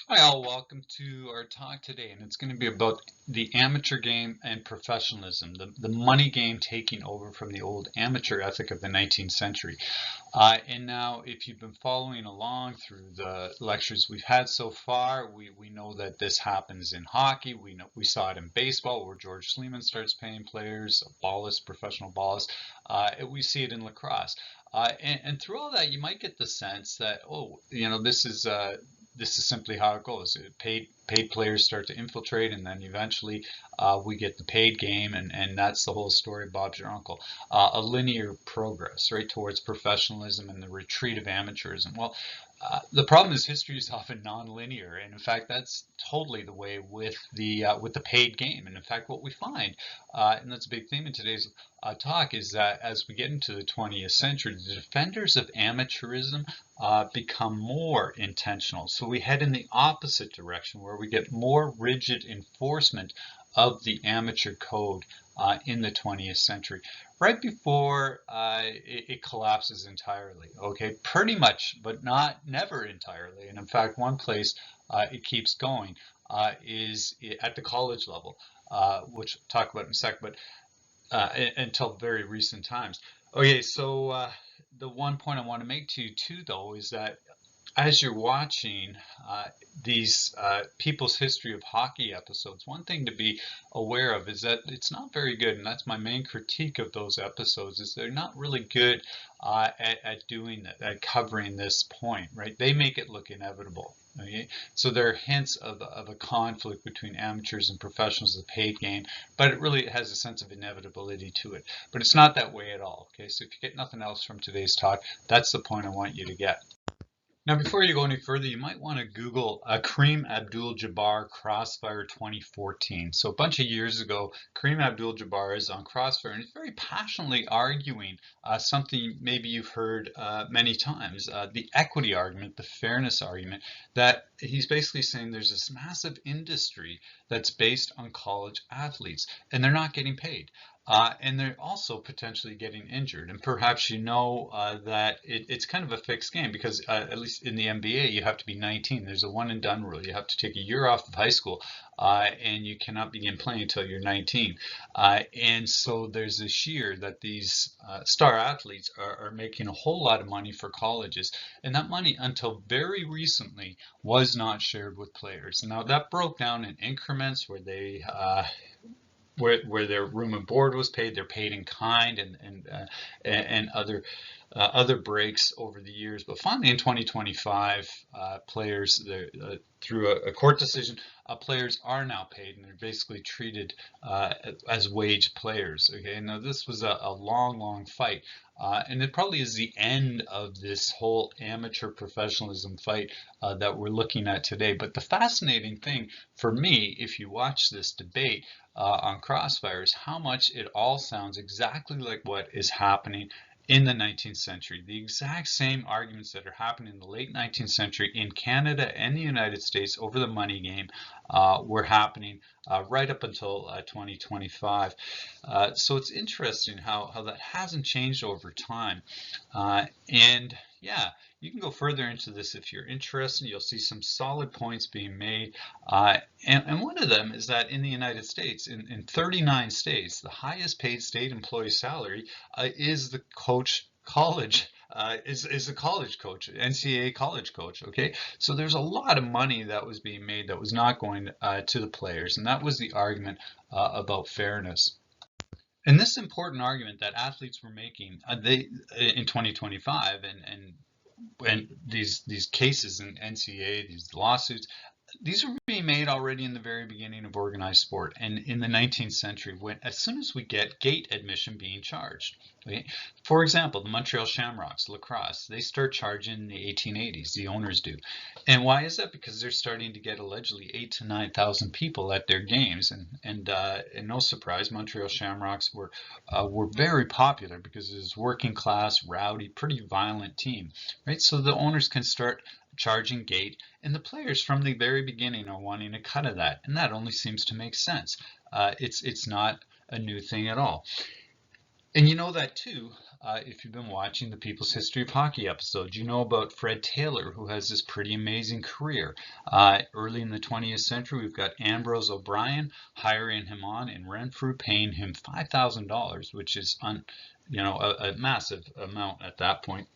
Hi all, welcome to our talk today, and it's going to be about the amateur game and professionalism, the money game taking over from the old amateur ethic of the 19th century. And now, if you've been following along through the lectures we've had so far, we know that this happens in hockey. We saw it in baseball, where George Sleeman starts paying players, ballists, professional ballists. And we see it in lacrosse. And through all that, you might get the sense that, oh, this is simply how it goes. Paid players start to infiltrate, and then eventually we get the paid game, and that's the whole story. Bob's your uncle. A linear progress, right, towards professionalism and the retreat of amateurism. Well, the problem is history is often non-linear, and in fact, that's totally the way with the paid game. And in fact, what we find, and that's a big theme in today's talk, is that as we get into the 20th century, the defenders of amateurism become more intentional. So we head in the opposite direction, where we get more rigid enforcement of the amateur code in the 20th century, right before it collapses entirely. Okay, pretty much, but not never entirely. And in fact, one place it keeps going is at the college level, which we'll talk about in a sec, but until very recent times. Okay, so the one point I want to make to you too, though, is that as you're watching these people's history of hockey episodes, one thing to be aware of is that it's not very good, and that's my main critique of those episodes, is they're not really good at doing that, at covering this point, right? They make it look inevitable. Okay, so there are hints of a conflict between amateurs and professionals, the paid game, but it really has a sense of inevitability to it. But it's not that way at all. Okay, so if you get nothing else from today's talk, that's the point I want you to get. Now, before you go any further, you might want to Google Kareem Abdul-Jabbar Crossfire 2014. So a bunch of years ago, Kareem Abdul-Jabbar is on Crossfire, and he's very passionately arguing something maybe you've heard many times, the equity argument, the fairness argument, that he's basically saying there's this massive industry that's based on college athletes, and they're not getting paid. And they're also potentially getting injured. And perhaps you know that it's kind of a fixed game, because at least in the NBA, you have to be 19. There's a one and done rule. You have to take a year off of high school, and you cannot begin playing until you're 19. And so there's this year that these star athletes are making a whole lot of money for colleges. And that money, until very recently, was not shared with players. Now, that broke down in increments where their room and board was paid. They're paid in kind, and other breaks over the years. But finally, in 2025, players through a court decision, players are now paid, and they're basically treated as wage players. Okay, now this was a long, long fight. And it probably is the end of this whole amateur professionalism fight that we're looking at today. But the fascinating thing for me, if you watch this debate on Crossfire, is how much it all sounds exactly like what is happening in the 19th century. The exact same arguments that are happening in the late 19th century in Canada and the United States over the money game were happening right up until 2025. So it's interesting how that hasn't changed over time. And yeah, you can go further into this if you're interested. You'll see some solid points being made. And one of them is that in the United States, in 39 states, the highest paid state employee salary is the college is a college coach, NCAA college coach. Okay, so there's a lot of money that was being made that was not going to the players, and that was the argument about fairness. And this important argument that athletes were making, they in 2025, and these cases in NCAA, these lawsuits, these were being made already in the very beginning of organized sport, and in the 19th century, when as soon as we get gate admission being charged. Okay? For example, the Montreal Shamrocks lacrosse, they start charging in the 1880s. The owners do, and why is that? Because they're starting to get allegedly 8,000 to 9,000 people at their games, and no surprise, Montreal Shamrocks were very popular because it was working class, rowdy, pretty violent team, right? So the owners can start charging gate, and the players from the very beginning are wanting a cut of that, and that only seems to make sense. It's not a new thing at all. And you know that too, if you've been watching the People's History of Hockey episode, you know about Fred Taylor, who has this pretty amazing career. Early in the 20th century, we've got Ambrose O'Brien hiring him on in Renfrew, paying him $5,000, which is a massive amount at that point.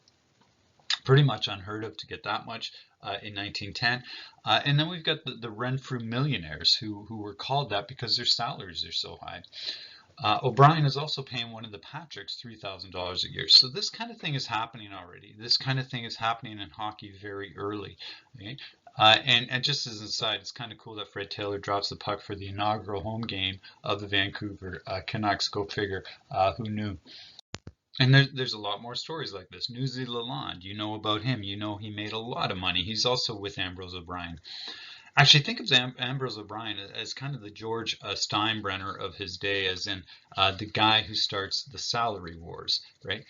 Pretty much unheard of to get that much in 1910. And then we've got the Renfrew millionaires who were called that because their salaries are so high. O'Brien is also paying one of the Patricks $3,000 a year. So this kind of thing is happening already. This kind of thing is happening in hockey very early. Okay? And just as an aside, it's kind of cool that Fred Taylor drops the puck for the inaugural home game of the Vancouver Canucks. Go figure. Who knew? And there's a lot more stories like this. Newsy Lalonde, you know about him. You know he made a lot of money. He's also with Ambrose O'Brien. Actually, think of Ambrose O'Brien as kind of the George Steinbrenner of his day, as in the guy who starts the salary wars, right?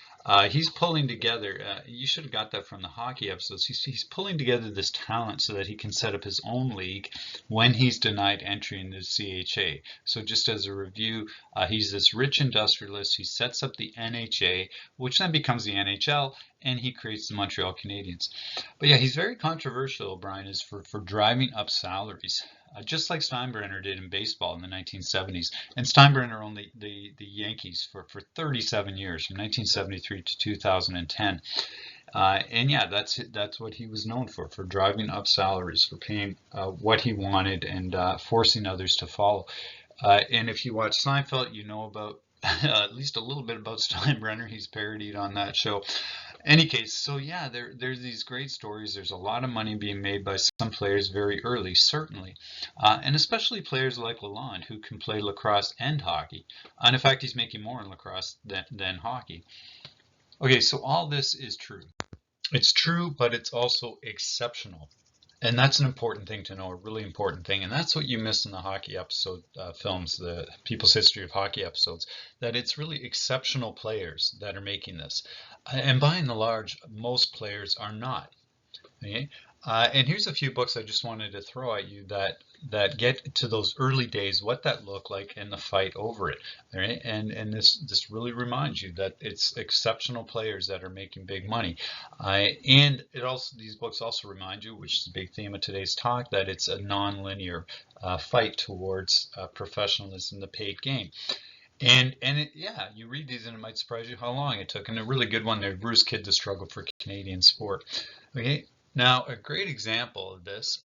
He's pulling together, you should have got that from the hockey episodes, he's pulling together this talent so that he can set up his own league when he's denied entry into the CHA. So just as a review, he's this rich industrialist, he sets up the NHA, which then becomes the NHL, and he creates the Montreal Canadiens. But yeah, he's very controversial, O'Brien is, for driving up salaries, just like Steinbrenner did in baseball in the 1970s. And Steinbrenner owned the Yankees for 37 years, from 1973 to 2010. And yeah, that's what he was known for driving up salaries, for paying what he wanted and forcing others to follow. And if you watch Seinfeld, you know about at least a little bit about Steinbrenner. He's parodied on that show. Any case, so yeah, there's these great stories. There's a lot of money being made by some players very early, certainly. And especially players like Lalonde, who can play lacrosse and hockey. And in fact, he's making more in lacrosse than hockey. Okay, so all this is true. It's true, but it's also exceptional. And that's an important thing to know, a really important thing. And that's what you missed in the hockey episode films, the People's History of Hockey episodes, that it's really exceptional players that are making this. And by and large, most players are not. Okay? And here's a few books I just wanted to throw at you that get to those early days, what that looked like, and the fight over it. Right? And this really reminds you that it's exceptional players that are making big money. And these books also remind you, which is a big theme of today's talk, that it's a non-linear fight towards professionalism, the paid game. And you read these and it might surprise you how long it took. And a really good one there, Bruce Kidd, The Struggle for Canadian Sport. Okay. Now, a great example of this,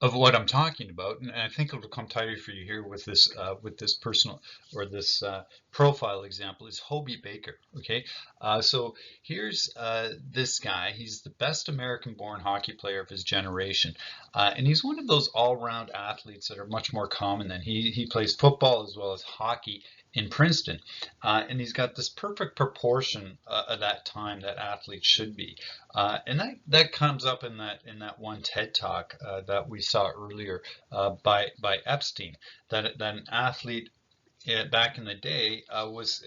of what I'm talking about, and I think it'll come tidy for you here with this personal or this profile example, is Hobey Baker. Okay, so here's this guy. He's the best American-born hockey player of his generation, and he's one of those all-round athletes that are much more common than he plays football as well as hockey in Princeton, and he's got this perfect proportion of that time that athletes should be, and that comes up in that one TED talk that we saw earlier by Epstein, that an athlete back in the day was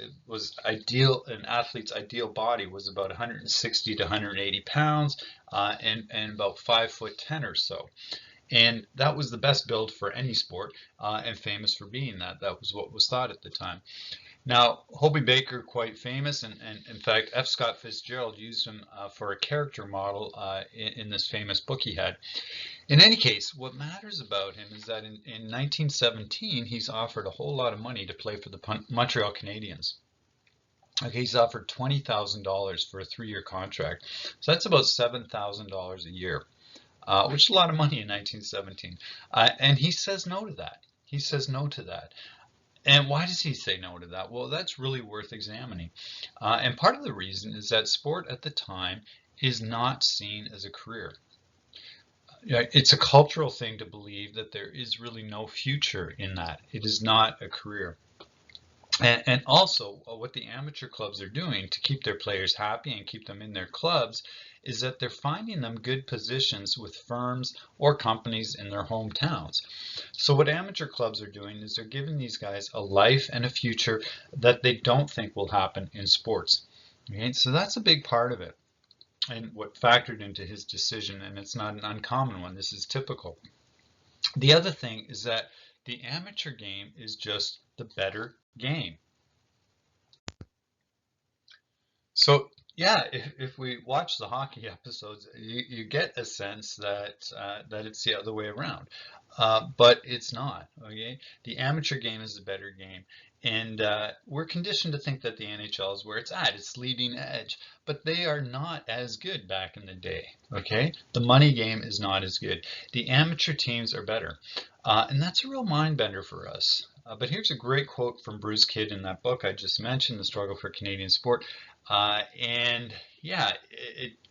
ideal. An athlete's ideal body was about 160 to 180 pounds and about 5'10" or so. And that was the best build for any sport, and famous for being that. That was what was thought at the time. Now, Hobey Baker, quite famous, and in fact, F. Scott Fitzgerald used him for a character model in this famous book he had. In any case, what matters about him is that in 1917, he's offered a whole lot of money to play for the Montreal Canadiens. Okay, he's offered $20,000 for a 3-year contract. So that's about $7,000 a year. Which is a lot of money in 1917. And he says no to that. He says no to that. And why does he say no to that? Well, that's really worth examining. And part of the reason is that sport at the time is not seen as a career. It's a cultural thing to believe that there is really no future in that. It is not a career. And also, what the amateur clubs are doing to keep their players happy and keep them in their clubs is that they're finding them good positions with firms or companies in their hometowns. So what amateur clubs are doing is they're giving these guys a life and a future that they don't think will happen in sports. Okay? So that's a big part of it, and what factored into his decision, and it's not an uncommon one. This is typical. The other thing is that the amateur game is just the better game. So yeah, if we watch the hockey episodes, you get a sense that that it's the other way around, but it's not. Okay, the amateur game is the better game, and we're conditioned to think that the NHL is where it's at. It's leading edge, but they are not as good back in the day. Okay, the money game is not as good. The amateur teams are better, and that's a real mind bender for us. But here's a great quote from Bruce Kidd in that book I just mentioned, The Struggle for Canadian Sport. And yeah,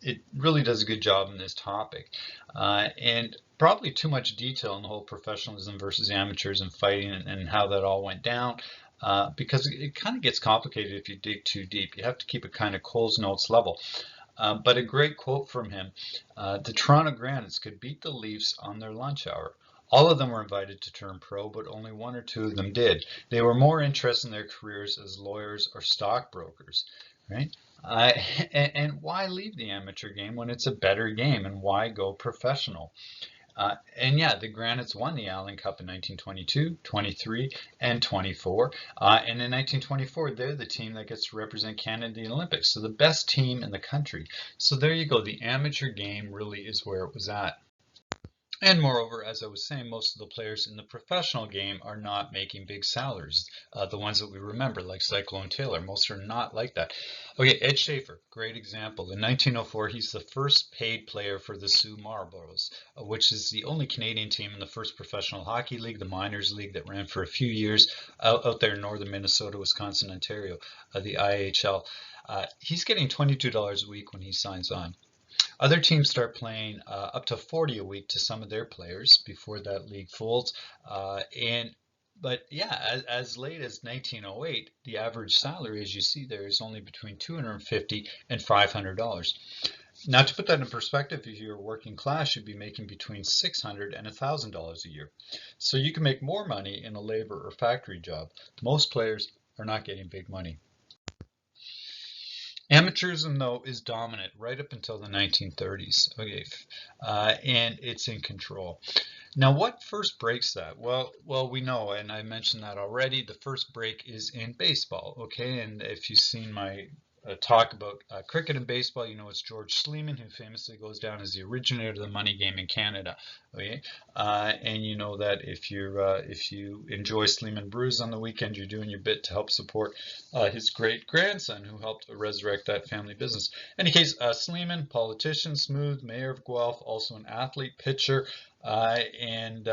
it really does a good job in this topic. And probably too much detail in the whole professionalism versus amateurs and fighting and how that all went down. Because it kind of gets complicated if you dig too deep. You have to keep it kind of Coles Notes level. But a great quote from him, the Toronto Granites could beat the Leafs on their lunch hour. All of them were invited to turn pro, but only one or two of them did. They were more interested in their careers as lawyers or stockbrokers, right? And why leave the amateur game when it's a better game, and why go professional? And yeah, the Granites won the Allen Cup in 1922, 23, and 24. And in 1924, they're the team that gets to represent Canada in the Olympics. So the best team in the country. So there you go. The amateur game really is where it was at. And moreover, as I was saying, most of the players in the professional game are not making big salaries. The ones that we remember, like Cyclone Taylor, most are not like that. Okay, Ed Schaefer, great example. In 1904, he's the first paid player for the Sault Marlboros, which is the only Canadian team in the first professional hockey league, the minors league that ran for a few years out there in northern Minnesota, Wisconsin, Ontario, the IHL. He's getting $22 a week when he signs on. Other teams start playing up to 40 a week to some of their players before that league folds. But yeah, as late as 1908, the average salary, as you see there, is only between $250 and $500. Now, to put that in perspective, if you're working class, you'd be making between $600 and $1,000 a year. So you can make more money in a labor or factory job. Most players are not getting big money. Amateurism, though, is dominant right up until the 1930s, okay, and it's in control. Now, what first breaks that? Well, we know, and I mentioned that already. The first break is in baseball, okay? And if you've seen my talk about cricket and baseball, you know it's George Sleeman who famously goes down as the originator of the money game in Canada. Okay, and you know that if you enjoy Sleeman brews on the weekend, you're doing your bit to help support his great grandson who helped resurrect that family business. In any case, Sleeman, politician, smooth, mayor of Guelph, also an athlete, pitcher, and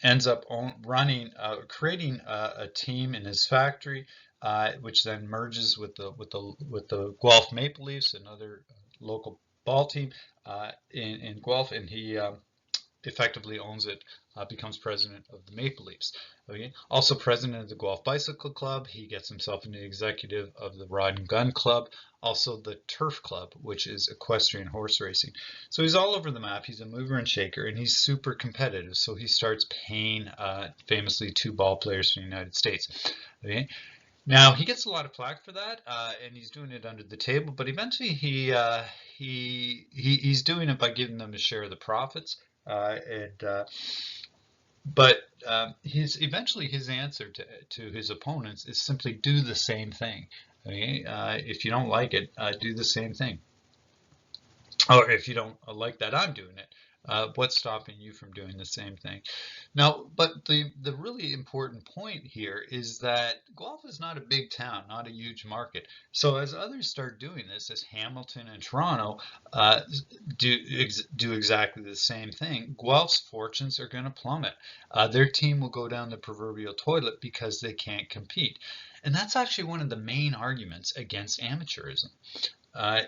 ends up creating a team in his factory. Which then merges with the Guelph Maple Leafs, another local ball team in Guelph, and he effectively owns it, becomes president of the Maple Leafs. Okay, also president of the Guelph Bicycle Club. He gets himself into the executive of the Rod and Gun Club, also the Turf Club, which is equestrian horse racing. So he's all over the map. He's a mover and shaker, and he's super competitive. So he starts paying famously 2 ball players from the United States. Okay. Now he gets a lot of flack for that, and he's doing it under the table. But eventually, he's doing it by giving them a share of the profits. But eventually his answer to his opponents is simply do the same thing. Okay? If you don't like it, do the same thing. Or if you don't like that I'm doing it, what's stopping you from doing the same thing? Now, but the really important point here is that Guelph is not a big town, not a huge market. So as others start doing this, as Hamilton and Toronto do exactly the same thing, Guelph's fortunes are going to plummet. Their team will go down the proverbial toilet because they can't compete. And that's actually one of the main arguments against amateurism.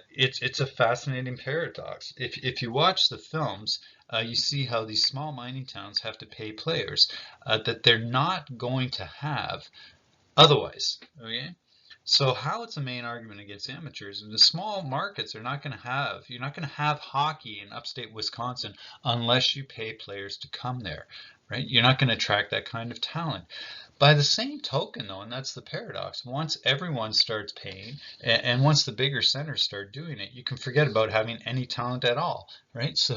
It's a fascinating paradox. If you watch the films, you see how these small mining towns have to pay players that they're not going to have otherwise. Okay, so how it's a main argument against amateurs? The small markets are not going to have. You're not going to have hockey in upstate Wisconsin unless you pay players to come there, right? You're not going to attract that kind of talent. By the same token, though, and that's the paradox, once everyone starts paying, and once the bigger centers start doing it, you can forget about having any talent at all, right? So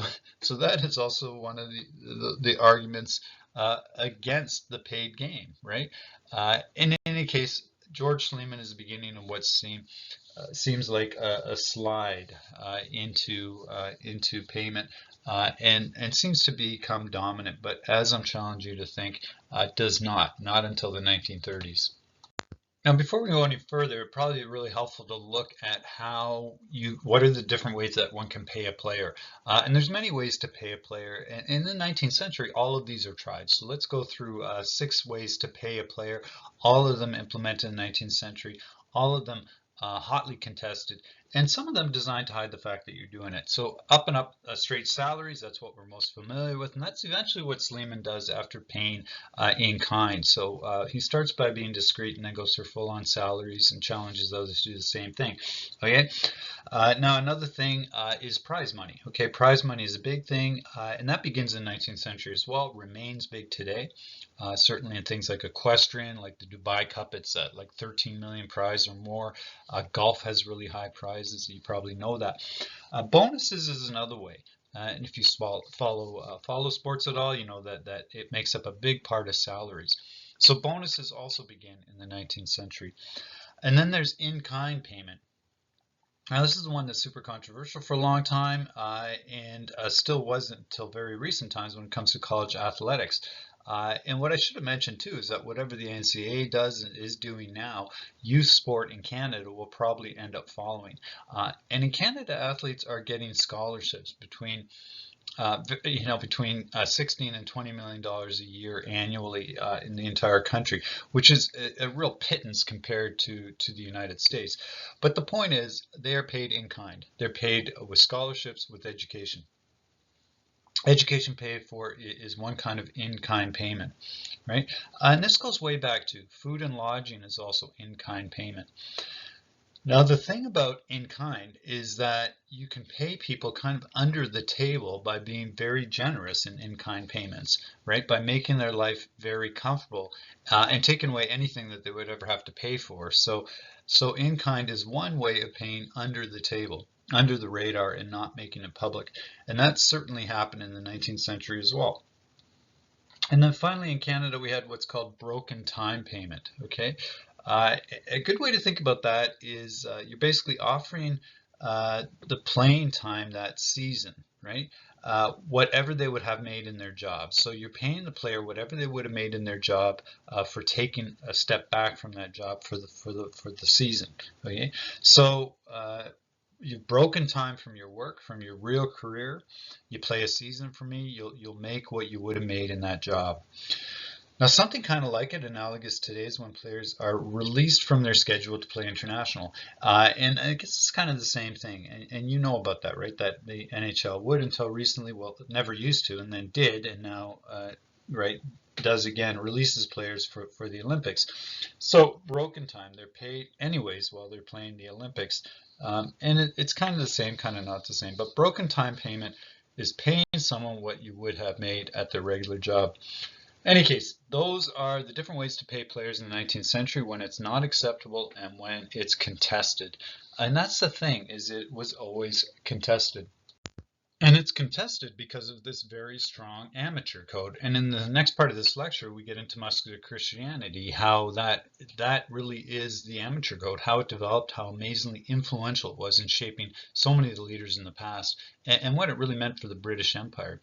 that is also one of the arguments against the paid game, right? In any case, George Sleeman is the beginning of what's seen seems like a slide into payment, and seems to become dominant. But as I'm challenging you to think, does not until the 1930s. Now, before we go any further, it'd probably be really helpful to look at what are the different ways that one can pay a player. And there's many ways to pay a player. And in the 19th century, all of these are tried. So let's go through 6 ways to pay a player, all of them implemented in the 19th century, all of them hotly contested, and some of them designed to hide the fact that you're doing it. So up and up straight salaries, that's what we're most familiar with, and that's eventually what Sleeman does after paying in kind. So he starts by being discreet and then goes for full-on salaries and challenges others to do the same thing. Okay. Now another thing is prize money. Okay, prize money is a big thing, and that begins in the 19th century as well, remains big today. Certainly in things like equestrian, like the Dubai Cup, it's at like 13 million prize or more. Golf has really high prizes, you probably know that. Bonuses is another way. And if you follow sports at all, you know that it makes up a big part of salaries. So bonuses also begin in the 19th century. And then there's in-kind payment. Now, this is the one that's super controversial for a long time, and still wasn't until very recent times when it comes to college athletics. And what I should have mentioned too is that whatever the NCAA does and is doing now, youth sport in Canada will probably end up following. And in Canada, athletes are getting scholarships between 16 and $20 million a year annually in the entire country, which is a real pittance compared to the United States. But the point is, they are paid in kind. They're paid with scholarships, with education. Education paid for is one kind of in-kind payment, right? And this goes way back to food and lodging is also in-kind payment. Now, the thing about in-kind is that you can pay people kind of under the table by being very generous in in-kind payments, right? By making their life very comfortable and taking away anything that they would ever have to pay for. So in-kind is one way of paying under the table, under the radar, and not making it public. And that certainly happened in the 19th century as well. And then finally in Canada, we had what's called broken time payment, okay? A good way to think about that is you're basically offering the playing time that season, right? Whatever they would have made in their job. So you're paying the player whatever they would have made in their job for taking a step back from that job for the season. Okay, so you've broken time from your work, from your real career. You play a season for me, you'll make what you would have made in that job. Now, something kind of like it, analogous today, is when players are released from their schedule to play international. And I guess it's kind of the same thing. And you know about that, right? That the NHL would until recently, well, never used to, and then did, and now, right, does again, releases players for the Olympics. So broken time, they're paid anyways while they're playing the Olympics. And it's kind of the same, kind of not the same. But broken time payment is paying someone what you would have made at their regular job. In any case, those are the different ways to pay players in the 19th century when it's not acceptable and when it's contested. And that's the thing, is it was always contested. And it's contested because of this very strong amateur code. And in the next part of this lecture, we get into muscular Christianity, how that really is the amateur code, how it developed, how amazingly influential it was in shaping so many of the leaders in the past, and what it really meant for the British Empire.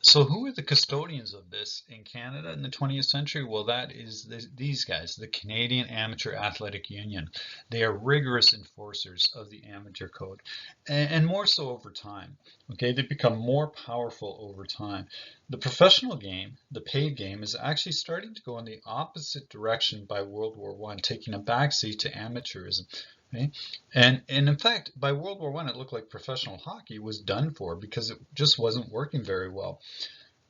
So who are the custodians of this in Canada in the 20th century? Well, that is these guys, the Canadian Amateur Athletic Union. They are rigorous enforcers of the amateur code, and more so over time. Okay, they become more powerful over time. The professional game, the paid game, is actually starting to go in the opposite direction by World War I, taking a backseat to amateurism. Okay? And in fact, by World War I, it looked like professional hockey was done for because it just wasn't working very well.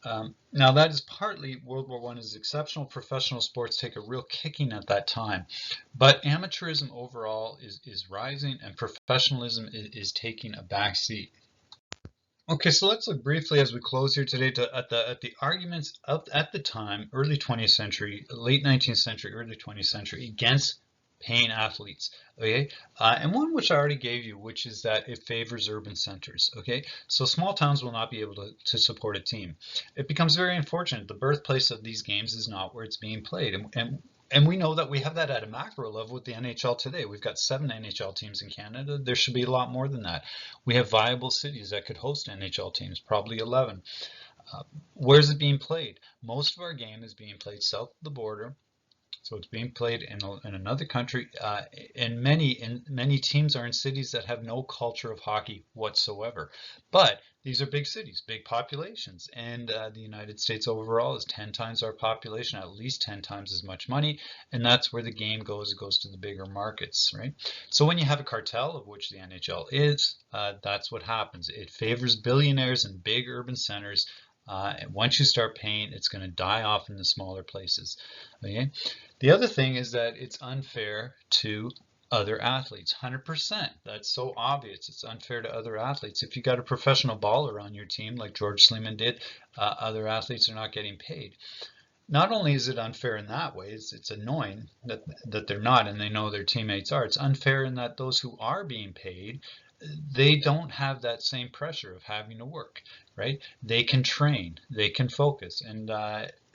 Now, that is partly World War I is exceptional. Professional sports take a real kicking at that time. But amateurism overall is rising, and professionalism is taking a back seat. Okay, so let's look briefly as we close here today at the arguments at the time, early 20th century, late 19th century, early 20th century, against paying athletes, okay? And one which I already gave you, which is that it favors urban centers, okay? So small towns will not be able to support a team. It becomes very unfortunate. The birthplace of these games is not where it's being played. And And we know that we have that at a macro level with the NHL today. We've got 7 NHL teams in Canada. There should be a lot more than that. We have viable cities that could host NHL teams, probably 11. Where's it being played? Most of our game is being played south of the border. So it's being played in another country, and many teams are in cities that have no culture of hockey whatsoever. But these are big cities, big populations, and the United States overall is 10 times our population, at least 10 times as much money, and that's where the game goes. It goes to the bigger markets, right? So when you have a cartel, of which the NHL is, that's what happens. It favors billionaires in big urban centers. And once you start paying, it's going to die off in the smaller places. Okay. The other thing is that it's unfair to other athletes. 100%. That's so obvious. It's unfair to other athletes. If you got a professional baller on your team, like George Sleeman did, other athletes are not getting paid. Not only is it unfair in that way, it's annoying that they're not and they know their teammates are. It's unfair in that those who are being paid, they don't have that same pressure of having to work, right? They can train, they can focus, and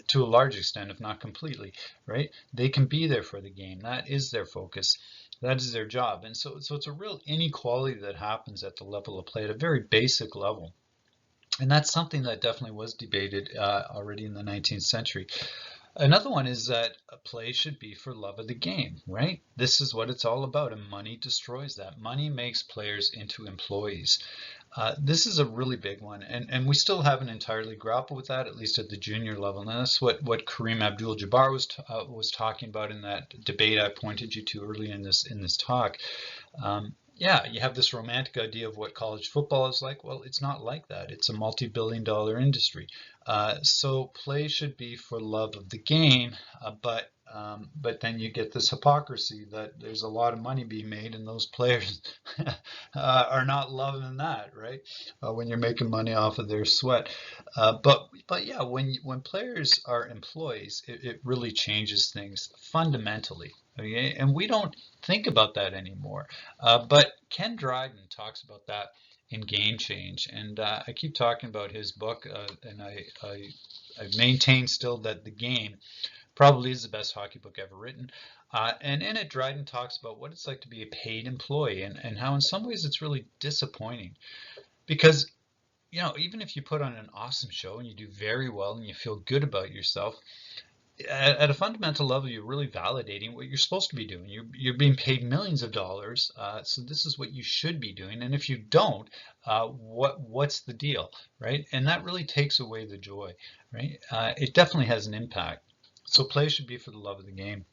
to a large extent, if not completely, right? They can be there for the game. That is their focus. That is their job. And so it's a real inequality that happens at the level of play, at a very basic level. And that's something that definitely was debated already in the 19th century. Another one is that a play should be for love of the game, right? This is what it's all about, and money destroys that. Money makes players into employees. This is a really big one, and we still haven't entirely grappled with that, at least at the junior level. And that's what Kareem Abdul-Jabbar was talking about in that debate I pointed you to earlier in this talk. Yeah, you have this romantic idea of what college football is like. Well, it's not like that. It's a multi-billion-dollar industry. So play should be for love of the game, but then you get this hypocrisy that there's a lot of money being made, and those players are not loving that, right? When you're making money off of their sweat. But yeah, when players are employees, it really changes things fundamentally. Okay, and we don't think about that anymore. But Ken Dryden talks about that in Game Change, and I keep talking about his book, and I maintain still that The Game probably is the best hockey book ever written. And in it, Dryden talks about what it's like to be a paid employee, and how in some ways it's really disappointing. Because, even if you put on an awesome show and you do very well and you feel good about yourself, at a fundamental level, you're really validating what you're supposed to be doing. You're being paid millions of dollars, so this is what you should be doing. And if you don't, what's the deal, right? And that really takes away the joy, right? It definitely has an impact. So play should be for the love of the game.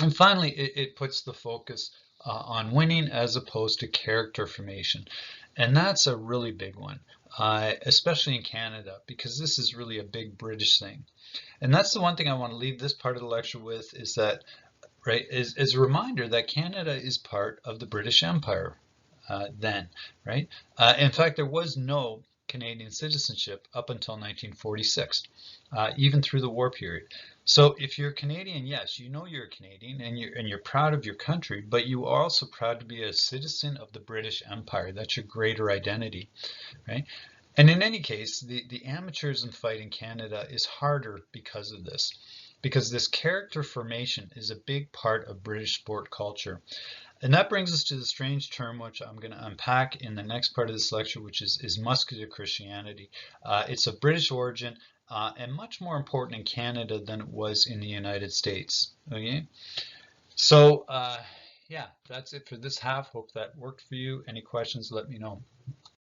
And finally, it puts the focus on winning as opposed to character formation. And that's a really big one, especially in Canada, because this is really a big British thing. And that's the one thing I want to leave this part of the lecture with, is that, right, is a reminder that Canada is part of the British Empire then, right? In fact, there was no Canadian citizenship up until 1946, even through the war period. So if you're Canadian, yes, you know you're a Canadian, and you're proud of your country, but you are also proud to be a citizen of the British Empire. That's your greater identity, right? And in any case, the amateurism fight in Canada is harder because of this, because this character formation is a big part of British sport culture. And that brings us to the strange term, which I'm going to unpack in the next part of this lecture, which is muscular Christianity. It's of British origin and much more important in Canada than it was in the United States. Okay, so yeah, that's it for this half. Hope that worked for you. Any questions, let me know.